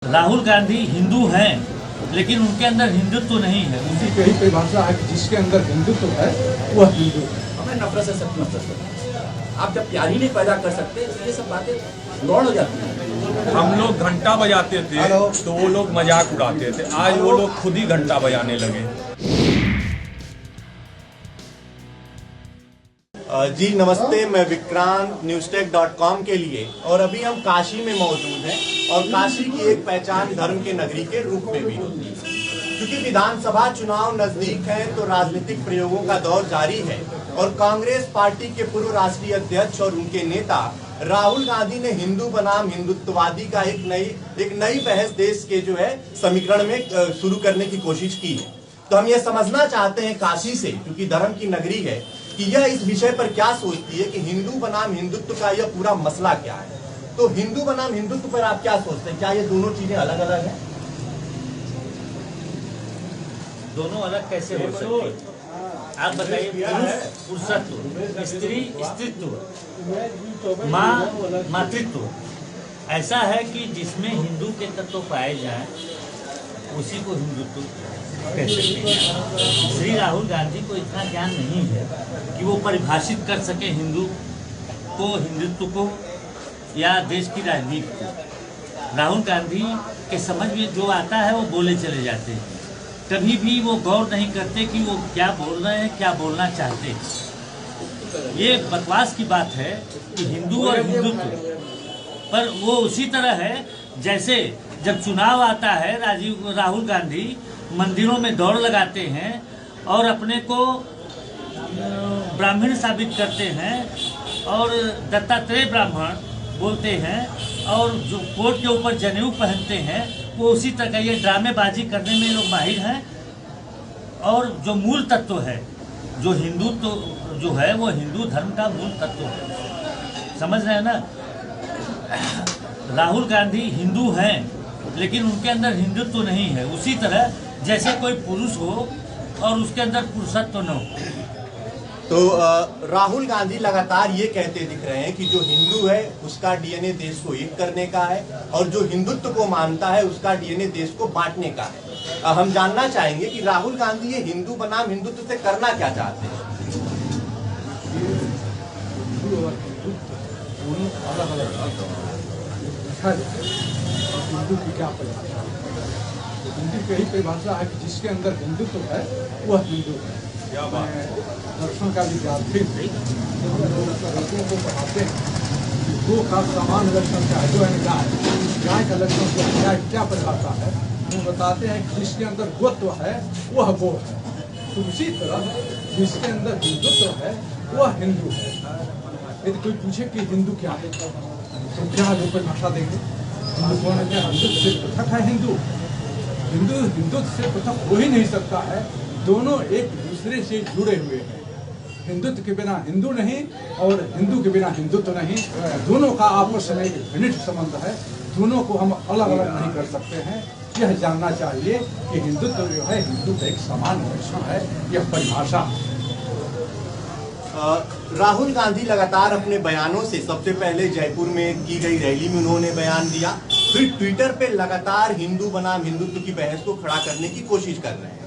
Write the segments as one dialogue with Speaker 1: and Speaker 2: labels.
Speaker 1: राहुल गांधी हिंदू हैं, लेकिन उनके अंदर हिंदुत्व नहीं है।
Speaker 2: उनकी कही परिभाषा है कि जिसके अंदर हिंदुत्व है वह हिंदू है।
Speaker 3: हमें नफरत से सख्त नफरत है। आप जब प्यार ही नहीं पैदा कर सकते तो ये सब बातें गौड़ हो जाती हैं।
Speaker 4: हम लोग घंटा बजाते थे तो वो लोग मजाक उड़ाते थे, आज वो लोग खुद ही घंटा बजाने लगे।
Speaker 5: जी नमस्ते, मैं विक्रांत newstech.com के लिए और अभी हम काशी में मौजूद हैं और काशी की एक पहचान धर्म के नगरी के रूप में भी होती है। क्योंकि विधानसभा चुनाव नजदीक हैं तो राजनीतिक प्रयोगों का दौर जारी है और कांग्रेस पार्टी के पूर्व राष्ट्रीय अध्यक्ष और उनके नेता राहुल गांधी ने हिंदू बनाम हिंदुत्ववादी का एक नई बहस देश के जो है समीकरण में शुरू करने की कोशिश की है। तो हम ये समझना चाहते हैं काशी से, क्योंकि धर्म की नगरी है, कि यह इस विषय पर क्या सोचती है कि हिंदू बनाम हिंदुत्व का यह पूरा मसला क्या है। तो हिंदू बनाम हिंदुत्व पर आप क्या सोचते हैं? क्या ये दोनों चीजें अलग अलग हैं?
Speaker 1: दोनों अलग कैसे हो सकती है? आप बताइए। पुरुष पुरुषत्व, स्त्री स्त्रीत्व, माँ मातृत्व, ऐसा है कि जिसमें हिंदू के तत्व पाए जाएं उसी को हिंदुत्व कह सकते हैं। श्री राहुल गांधी को इतना ज्ञान नहीं है कि वो परिभाषित कर सके हिंदू को, हिंदुत्व को या देश की राजनीति को। राहुल गांधी के समझ में जो आता है वो बोले चले जाते हैं, कभी भी वो गौर नहीं करते कि वो क्या बोल रहे हैं, क्या बोलना चाहते हैं। ये बकवास की बात है कि हिंदू और हिंदुत्व पर वो उसी तरह है जैसे जब चुनाव आता है राहुल गांधी मंदिरों में दौड़ लगाते हैं और अपने को ब्राह्मण साबित करते हैं और दत्तात्रेय ब्राह्मण बोलते हैं और जो कोट के ऊपर जनेऊ पहनते हैं वो उसी तरह का ये ड्रामेबाजी करने में लोग माहिर हैं। और जो मूल तत्व है, जो हिंदुत्व जो है वो हिंदू धर्म का मूल तत्व है। समझ रहे हैं ना? राहुल गांधी हिंदू हैं, लेकिन उनके अंदर हिंदुत्व नहीं है। उसी तरह जैसे कोई पुरुष हो और उसके अंदर पुरुषत्व न हो।
Speaker 5: तो राहुल गांधी लगातार ये कहते दिख रहे हैं कि जो हिंदू है उसका डीएनए देश को एक करने का है और जो हिंदुत्व को मानता है उसका डीएनए देश को बांटने का है। हम जानना चाहेंगे कि राहुल गांधी ये हिंदू बनाम हिंदुत्व से करना क्या चाहते हैं।
Speaker 2: हिंदू की क्या परिभाषा है? उनकी कही परिभाषा है कि जिसके अंदर हिंदुत्व है वह हिंदू है। दर्शन का विद्यार्थी लड़कों को पढ़ाते हैं कि गो का सामान्य लक्षण क्या है, जो है गाय का लक्षण क्या परिभाषा है, वो बताते हैं कि जिसके अंदर गोत्व है वह गो है। तो उसी तरह जिसके अंदर हिंदुत्व है वह हिंदू है। यदि कोई पूछे कि हिंदू क्या है तो क्या वो परिभाषा देंगे? हिंदुत्व से पृथक है हिंदू। हिंदुत्व से पृथक हो ही नहीं सकता है। दोनों एक दूसरे से जुड़े हुए हैं। हिंदुत्व के बिना हिंदू नहीं और हिंदू के बिना हिंदुत्व नहीं। दोनों का आपस में एक घनिष्ठ संबंध है। दोनों को हम अलग अलग नहीं कर सकते हैं। यह जानना चाहिए कि हिंदुत्व जो है, हिंदुत्व एक समान दर्शन है। यह परिभाषा
Speaker 5: राहुल गांधी लगातार अपने बयानों से, सबसे पहले जयपुर में की गई रैली में उन्होंने बयान दिया, फिर ट्विटर पे लगातार हिंदू बनाम हिंदुत्व की बहस को खड़ा करने की कोशिश कर रहे हैं।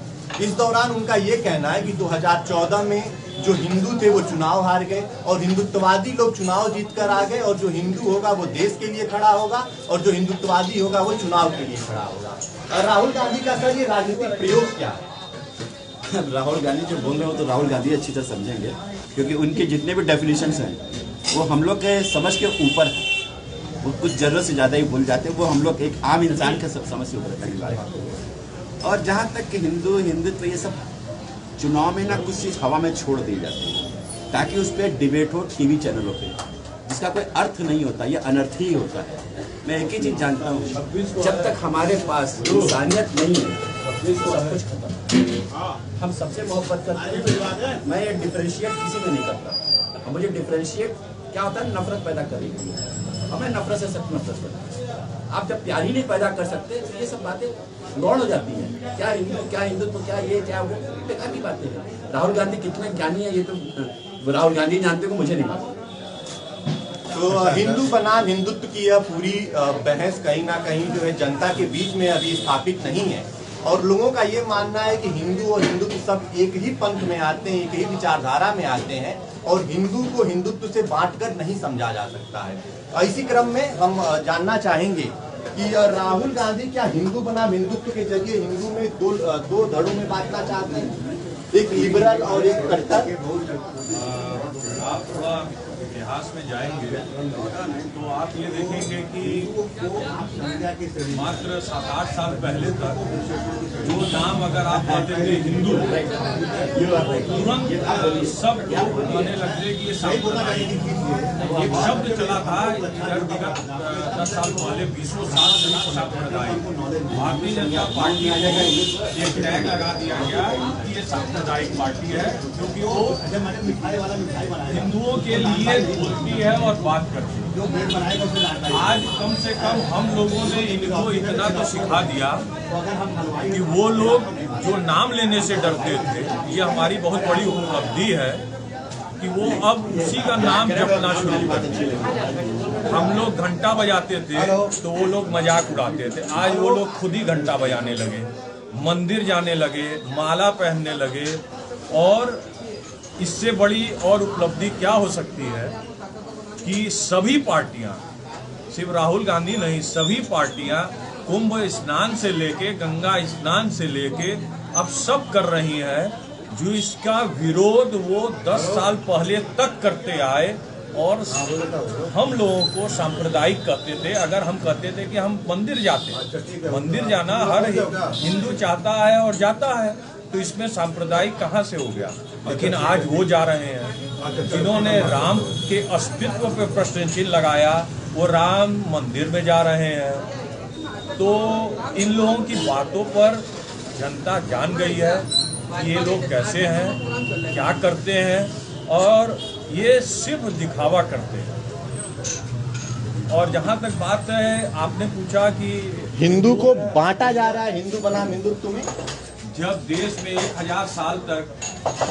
Speaker 5: इस दौरान उनका ये कहना है कि 2014 में जो हिंदू थे वो चुनाव हार गए और हिंदुत्ववादी लोग चुनाव जीत कर आ गए और जो हिंदू होगा वो देश के लिए खड़ा होगा और जो हिंदुत्ववादी होगा वो चुनाव के लिए खड़ा होगा। और राहुल गांधी का सर ये राजनीतिक प्रयोग क्या है?
Speaker 3: राहुल गांधी जो बोल रहे हो तो राहुल गांधी अच्छी तरह समझेंगे, क्योंकि उनके जितने भी डेफिनेशंस हैं वो हम लोग के समझ के ऊपर है। वो कुछ ज़रूरत से ज़्यादा ही बोल जाते हैं। वो हम लोग एक आम इंसान के समझ से ऊपर है। और जहाँ तक कि हिंदुत्व ये सब चुनाव में ना कुछ चीज़ हवा में छोड़ दी जाती है ताकि उस पर डिबेट हो टीवी चैनलों पे, जिसका कोई अर्थ नहीं होता, ये अनर्थ ही होता है। मैं एक ही चीज़ जानता हूँ, जब तक हमारे पास इंसानियत नहीं है सब कुछ खत्म। हम सबसे मोहब्बत करते हैं। मैं ये डिफरेंशिएट किसी में नहीं करता। मुझे डिफरेंशिएट क्या होता है, नफरत पैदा करेगी। हमें नफरत से सख्त नफरत करता। आप जब प्यार ही नहीं पैदा कर सकते तो ये सब बातें गौड़ हो जाती हैं। क्या हिंदू, क्या हिंदुत्व, क्या ये क्या वो, बेकार की बातें हैं। राहुल गांधी कितने ज्ञानी है ये तो राहुल गांधी जानते को मुझे नहीं मालूम।
Speaker 5: तो तो हिंदू बनाम हिंदुत्व की यह पूरी बहस कहीं ना कहीं जो है जनता के बीच में अभी स्थापित नहीं है और लोगों का ये मानना है कि हिंदू और हिंदुत्व सब एक ही पंथ में आते हैं, एक ही विचारधारा में आते हैं और हिंदू को हिंदुत्व से बांटकर नहीं समझा जा सकता है। इसी क्रम में हम जानना चाहेंगे कि राहुल गांधी क्या हिंदू बनाम हिंदुत्व के जरिए हिंदू में दो धड़ों में बांटना चाहते हैं, एक लिबरल और एक कट्टर?
Speaker 4: आप थोड़ा इतिहास में जाएंगे तो आप ये देखेंगे कि मात्र 7-8 साल पहले तक जो नाम अगर आप लेते थे हिंदू, तुरंत सब लोग कहने लगते कि ये सांप्रदायिक। एक शब्द चला था इधर विगत 10 साल पहले, 20 साल से सांप्रदायिक। भारतीय जनता पार्टी को एक टैग लगा दिया गया कि ये सांप्रदायिक पार्टी है क्योंकि वो हिंदुओं के लिए बोलती है और बात करती है। आज कम से कम हम लोगों ने इनको इतना तो सिखा दिया कि वो लोग जो नाम लेने से डरते थे, ये हमारी बहुत बड़ी उपलब्धि है कि वो अब उसी का नाम जपना शुरू कर दिए। हम लोग घंटा बजाते थे तो वो लोग मजाक उड़ाते थे, आज वो लोग खुद ही घंटा बजाने लगे, मंदिर जाने लगे, माला पहनने लगे। और इससे बड़ी और उपलब्धि क्या हो सकती है कि सभी पार्टियां, सिर्फ राहुल गांधी नहीं, सभी पार्टियां कुंभ स्नान से लेके गंगा स्नान से लेके अब सब कर रही है जो इसका विरोध वो 10 साल पहले तक करते आए। और हम लोगों को सांप्रदायिक कहते थे। अगर हम कहते थे कि हम मंदिर जाते हैं, मंदिर जाना हर हिंदू चाहता है और जाता है, तो इसमें सांप्रदायिक कहाँ से हो गया? लेकिन आज वो जा रहे हैं जिन्होंने राम के अस्तित्व पे प्रश्न चिन्ह लगाया, वो राम मंदिर में जा रहे हैं। तो इन लोगों की बातों पर जनता जान गई है कि ये लोग कैसे हैं, क्या करते हैं, और ये सिर्फ दिखावा करते हैं। और जहाँ तक बात है, आपने पूछा कि
Speaker 5: हिंदू को बांटा जा रहा है हिंदू बनाम हिंदुत्व में।
Speaker 4: जब देश में 1000 साल तक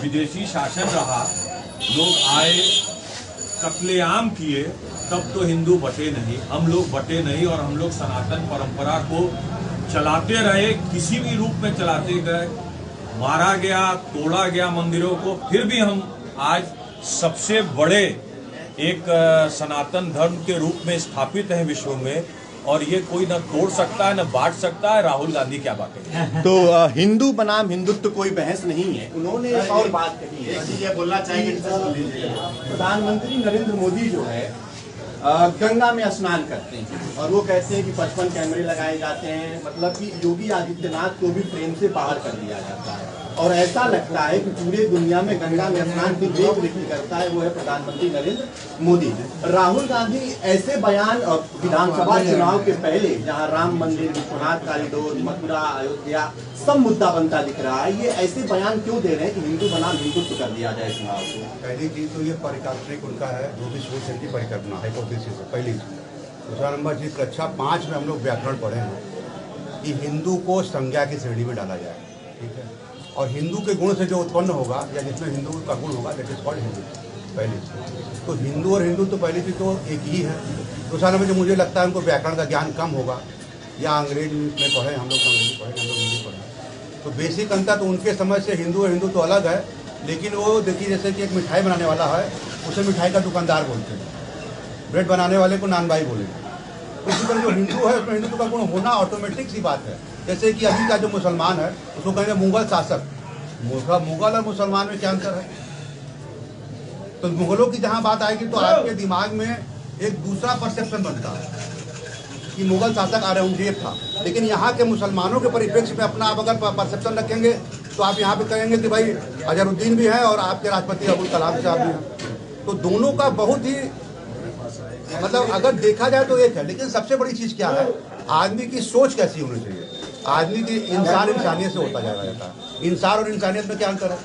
Speaker 4: विदेशी शासन रहा, लोग आए, कत्लेआम किए, तब तो हिंदू बटे नहीं, हम लोग बटे नहीं और हम लोग सनातन परंपरा को चलाते रहे, किसी भी रूप में चलाते गए। मारा गया, तोड़ा गया मंदिरों को, फिर भी हम आज सबसे बड़े एक सनातन धर्म के रूप में स्थापित हैं विश्व में, और ये कोई न तोड़ सकता है न बांट सकता है। राहुल गांधी क्या बात है?
Speaker 5: तो हिंदू बनाम हिंदुत्व कोई बहस नहीं है। उन्होंने एक और बात कही है, ये बोलना चाहेंगे। प्रधानमंत्री नरेंद्र मोदी जो है गंगा में स्नान करते हैं और वो कहते हैं कि 55 कैमरे लगाए जाते हैं, मतलब कि योगी आदित्यनाथ को भी फ्रेम से बाहर कर दिया जाता है। और ऐसा लगता है कि पूरे दुनिया में गंगा में स्नान की जो व्यक्ति करता है वो है प्रधानमंत्री नरेंद्र मोदी। राहुल गांधी ऐसे बयान विधानसभा चुनाव के पहले, जहां राम मंदिर, विश्वनाथ कॉरिडोर, मथुरा, अयोध्या सब मुद्दा बनता दिख रहा है, ये ऐसे बयान क्यों दे रहे हैं कि हिंदू बनाम हिंदुत्व कर दिया जाए चुनाव को?
Speaker 6: पहली चीज तो ये परिकल्पनिक उनका है, जो भी सोच है की परिकल्पना हाइपोथेसिस है, पहली चीज। दूसरा नंबर चीज, कक्षा 5 में हम लोग व्याकरण पढ़े हैं कि हिंदू को संज्ञा की श्रेणी में डाला जाए, ठीक है, और हिंदू के गुण से जो उत्पन्न होगा या जिसमें हिंदू का गुण होगा, दैट इज कॉल्ड हिंदू। पहली चीज तो हिंदू और हिंदू तो पहली चीज तो एक ही है। दूसरा नंबर जो मुझे लगता है उनको व्याकरण का ज्ञान कम होगा, या अंग्रेज में पढ़े, हम लोग अंग्रेजी पढ़े, हम लोग हिंदी पढ़े, तो बेसिक अंतर तो उनके समझ से हिंदू और हिंदू तो अलग है। लेकिन वो देखिए, जैसे कि एक मिठाई बनाने वाला है, उसे मिठाई का दुकानदार बोलते हैं, ब्रेड बनाने वाले को नान भाई बोलेंगे। उसी तरह जो हिंदू है उसमें हिंदुत्व का गुण होना ऑटोमेटिक सी बात है। जैसे कि अभी का जो मुसलमान है उसको कहेंगे मुगल शासक। मुगल और मुसलमान में क्या अंतर है? तो मुगलों की जहाँ बात आएगी तो आपके दिमाग में एक दूसरा परसेप्शन बनता है कि मुगल शासक औरंगजेब था। लेकिन यहाँ के मुसलमानों के परिप्रेक्ष्य में अपना आप अगर परसेप्शन रखेंगे तो आप यहाँ पे कहेंगे कि भाई अजहरुद्दीन भी है और आपके राष्ट्रपति अबुल कलाम साहब भी हैं। तो दोनों का बहुत ही मतलब अगर देखा जाए तो एक है। लेकिन सबसे बड़ी चीज़ क्या है, आदमी की सोच कैसी होनी चाहिए। आदमी की इंसान इंसानियत से होता जाता है। इंसान और इंसानियत में क्या अंतर है?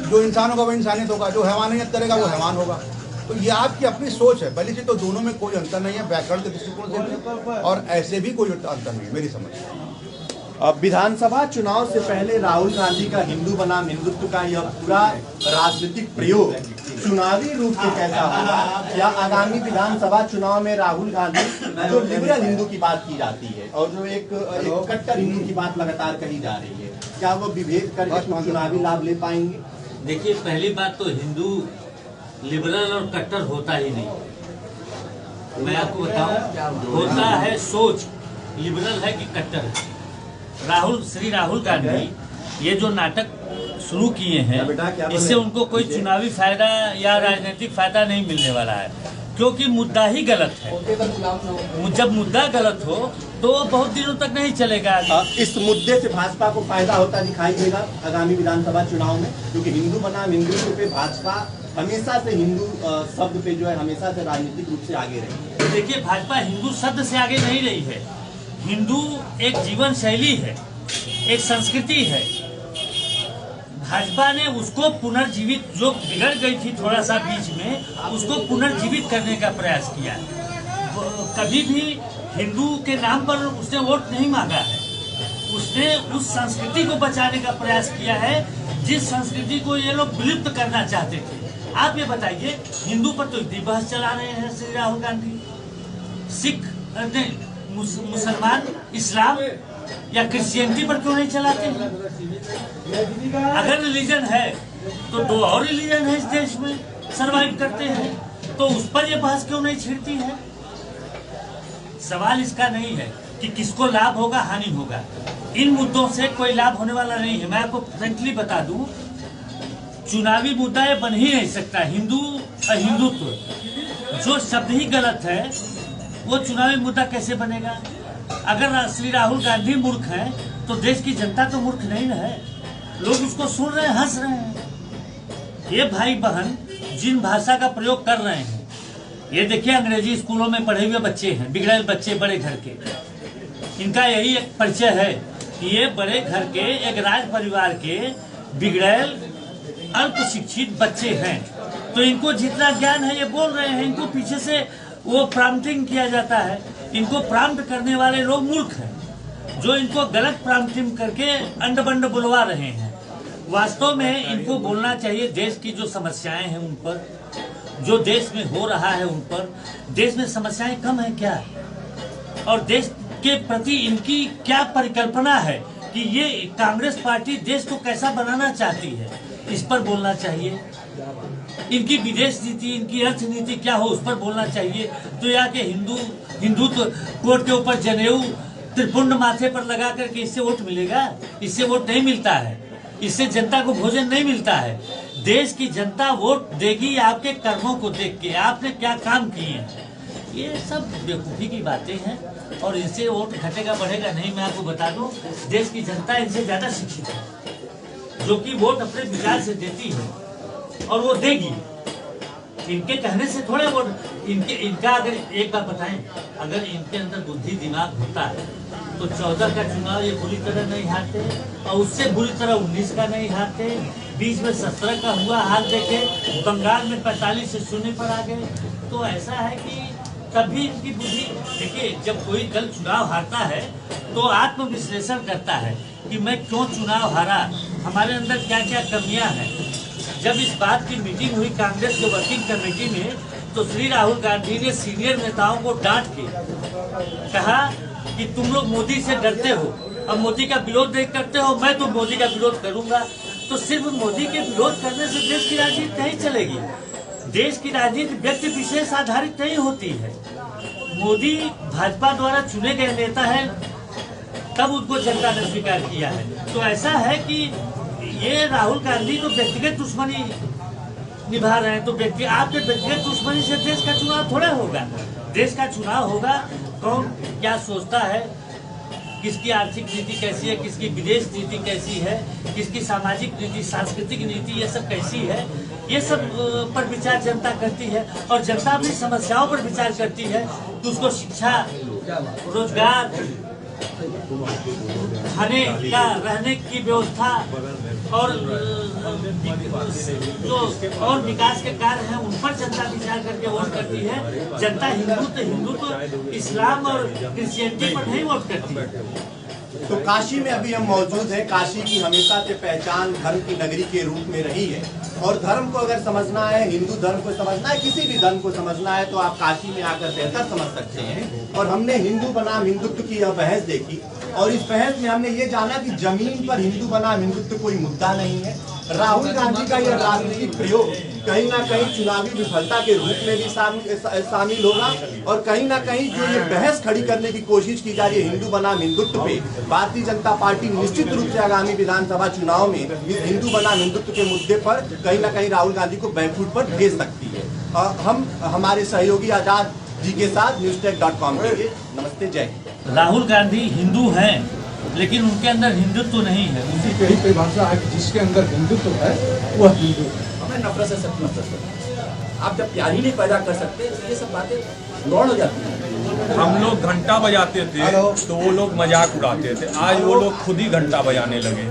Speaker 6: जो इंसान होगा वो इंसानियत होगा, जो हैवानियत करेगा वो हैवान होगा। तो ये आपकी अपनी सोच है। पहली चीज तो दोनों में कोई अंतर नहीं है, व्याकरण के दृष्टिकोण से भी और ऐसे भी कोई अंतर नहीं है मेरी समझ।
Speaker 5: अब विधानसभा चुनाव से पहले राहुल गांधी का हिंदू बनाम हिंदुत्व का यह पूरा राजनीतिक प्रयोग चुनावी रूप से कैसा होगा, या आगामी विधानसभा चुनाव में राहुल गांधी जो लिबरल हिंदू की बात की जाती है और जो एक कट्टर हिंदू की बात लगातार कही जा रही है, क्या वो विभेद करके चुनावी लाभ ले पाएंगे?
Speaker 1: देखिए, पहली बात तो हिंदू लिबरल और कट्टर होता ही नहीं। मैं आपको बताऊं, होता है सोच, लिबरल है कि कट्टर है। श्री राहुल गांधी ये जो नाटक शुरू किए हैं, इससे उनको कोई चुनावी फायदा या राजनीतिक फायदा नहीं मिलने वाला है, क्योंकि मुद्दा ही गलत है। जब मुद्दा गलत हो तो बहुत दिनों तक नहीं चलेगा।
Speaker 5: इस मुद्दे से भाजपा को फायदा होता दिखाई देगा आगामी विधानसभा चुनाव में, क्योंकि हिंदू बनाम हिंदुत्व पे भाजपा हमेशा से हिंदू शब्द पे जो है हमेशा से राजनीतिक रूप से आगे रही है।
Speaker 1: देखिए, भाजपा हिंदू शब्द से आगे नहीं रही है। हिंदू एक जीवन शैली है, एक संस्कृति है। भाजपा ने उसको पुनर्जीवित, जो बिगड़ गई थी थोड़ा सा बीच में, उसको पुनर्जीवित करने का प्रयास किया। कभी भी हिंदू के नाम पर उसने वोट नहीं मांगा है। उसने उस संस्कृति को बचाने का प्रयास किया है जिस संस्कृति को ये लोग विलुप्त करना चाहते थे। आप ये बताइए, हिंदू पर तो इतनी बहस चला रहे हैं श्री राहुल गांधी, सिख मुसलमान, इस्लाम या क्रिश्चियनिटी पर क्यों नहीं चलाते हैं? अगर रिलीजन है तो दो और रिलीजन है इस देश में, सरवाइव करते हैं, तो उस पर ये बहस क्यों नहीं छिड़ती है? सवाल इसका नहीं है कि किसको लाभ होगा हानि होगा। इन मुद्दों से कोई लाभ होने वाला नहीं है। मैं आपको फ्रेंकली बता दूं, चुनावी मुद्दा ये बन ही नहीं सकता। हिंदू अहिंदुत्व जो शब्द ही गलत है, वो चुनावी मुद्दा कैसे बनेगा? अगर श्री राहुल गांधी मूर्ख हैं तो देश की जनता तो मूर्ख नहीं है। लोग उसको सुन रहे हैं, हंस रहे हैं। ये भाई बहन जिन भाषा का प्रयोग कर रहे हैं, ये देखिए, अंग्रेजी स्कूलों में पढ़े हुए बच्चे हैं, बिगड़ेल बच्चे बड़े घर के। इनका यही एक परिचय है कि ये बड़े घर के एक राज परिवार के बिगड़ेल अल्प शिक्षित बच्चे हैं। तो इनको जितना ज्ञान है ये बोल रहे हैं, इनको पीछे से वो प्रॉम्प्टिंग किया जाता है। इनको प्रॉम्प्ट करने वाले लोग मूर्ख हैं, जो इनको गलत प्रॉम्प्टिंग करके अंड बंड बुलवा रहे हैं। वास्तव में इनको बोलना चाहिए देश की जो समस्याएं हैं उन पर, जो देश में हो रहा है उन पर। देश में समस्याएं कम है क्या? और देश के प्रति इनकी क्या परिकल्पना है कि ये कांग्रेस पार्टी देश को कैसा बनाना चाहती है, इस पर बोलना चाहिए। इनकी विदेश नीति, इनकी अर्थनीति क्या हो, उस पर बोलना चाहिए। तो यहाँ के हिंदुत्व कोर्ट के ऊपर जनेऊ त्रिपुंड माथे पर लगा करके इससे वोट मिलेगा? इससे वोट नहीं मिलता है, इससे जनता को भोजन नहीं मिलता है। देश की जनता वोट देगी आपके कर्मों को देख के, आपने क्या काम किए हैं। ये सब बेवकूफ़ी की बातें हैं और इनसे वोट घटेगा बढ़ेगा नहीं। मैं आपको बता दूं, देश की जनता इनसे ज़्यादा शिक्षित है, जो कि वोट अपने विचार से देती है और वो देगी। इनके कहने से थोड़े वोट इनका अगर एक बात बताएं, अगर इनके अंदर बुद्धि दिमाग होता है तो 14 का चुनाव ये बुरी तरह नहीं हारते, और उससे बुरी तरह 19 का नहीं हारते। बीच में 17 का हुआ हाल देखे, बंगाल में 45 से 0 पर आ गए। तो ऐसा है कि तभी इनकी बुद्धि, देखिए, जब कोई दल चुनाव हारता है तो आत्मविश्लेषण करता है कि मैं क्यों चुनाव हारा, हमारे अंदर क्या क्या कमियां हैं। जब इस बात की मीटिंग हुई कांग्रेस के वर्किंग कमेटी में, तो श्री राहुल गांधी ने सीनियर नेताओं को डांट के कहा कि तुम लोग मोदी से डरते हो, अब मोदी का विरोध नहीं करते हो, मैं तो मोदी का विरोध करूंगा। तो सिर्फ मोदी के विरोध करने से देश की राजनीति नहीं चलेगी। देश की राजनीति व्यक्ति विशेष आधारित नहीं होती है। मोदी भाजपा द्वारा चुने गए नेता है, तब उनको जनता ने स्वीकार किया है। तो ऐसा है कि ये राहुल गांधी तो व्यक्तिगत दुश्मनी निभा रहे हैं, तो आपके व्यक्तिगत दुश्मनी से देश का चुनाव थोड़ा होगा। देश का चुनाव होगा कौन क्या सोचता है, किसकी आर्थिक नीति कैसी है, किसकी विदेश नीति कैसी है, किसकी सामाजिक नीति, सांस्कृतिक नीति, ये सब कैसी है, ये सब पर विचार जनता करती है। और जनता अपनी समस्याओं पर विचार करती है कि उसको शिक्षा, रोजगार, खाने का, रहने की व्यवस्था और जो विकास के कार्य हैं उन पर जनता विचार करके वोट करती है। जनता हिंदू तो इस्लाम और क्रिश्चियनिटी पर नहीं वोट करती है।
Speaker 5: तो काशी में अभी हम मौजूद हैं। काशी की हमेशा से पहचान धर्म की नगरी के रूप में रही है, और धर्म को अगर समझना है, हिंदू धर्म को समझना है, किसी भी धर्म को समझना है, तो आप काशी में आकर बेहतर समझ सकते हैं। और हमने हिंदू बनाम हिंदुत्व की यह बहस देखी, और इस बहस में हमने ये जाना कि जमीन पर हिंदू बनाम हिंदुत्व कोई मुद्दा नहीं है। राहुल गांधी का यह राजनीतिक प्रयोग कहीं ना कहीं चुनावी विफलता के रूप में भी शामिल होगा, और कहीं ना कहीं जो ये बहस खड़ी करने की कोशिश की जा रही है हिंदू बनाम हिंदुत्व पे, भारतीय जनता पार्टी निश्चित रूप से आगामी विधानसभा चुनाव में इस हिंदू बनाम हिंदुत्व के मुद्दे पर कहीं ना कहीं राहुल गांधी को बैकफुट पर भेज सकती है। हम हमारे सहयोगी आजाद जी के साथ newstech.com के लिए नमस्ते, जय हिंद।
Speaker 1: राहुल गांधी हिंदू हैं, लेकिन उनके अंदर हिंदुत्व नहीं है।
Speaker 2: उनकी कही परिभाषा है कि जिसके अंदर हिंदुत्व है वह हिंदू है।
Speaker 7: हमें नफरत से सख्त नफरत है। आप जब प्यार ही नहीं पैदा कर सकते तो ये सब बातें गौड़ हो जाती हैं।
Speaker 4: हम लोग घंटा बजाते थे तो वो लोग मजाक उड़ाते थे, आज वो लोग खुद ही घंटा बजाने लगे।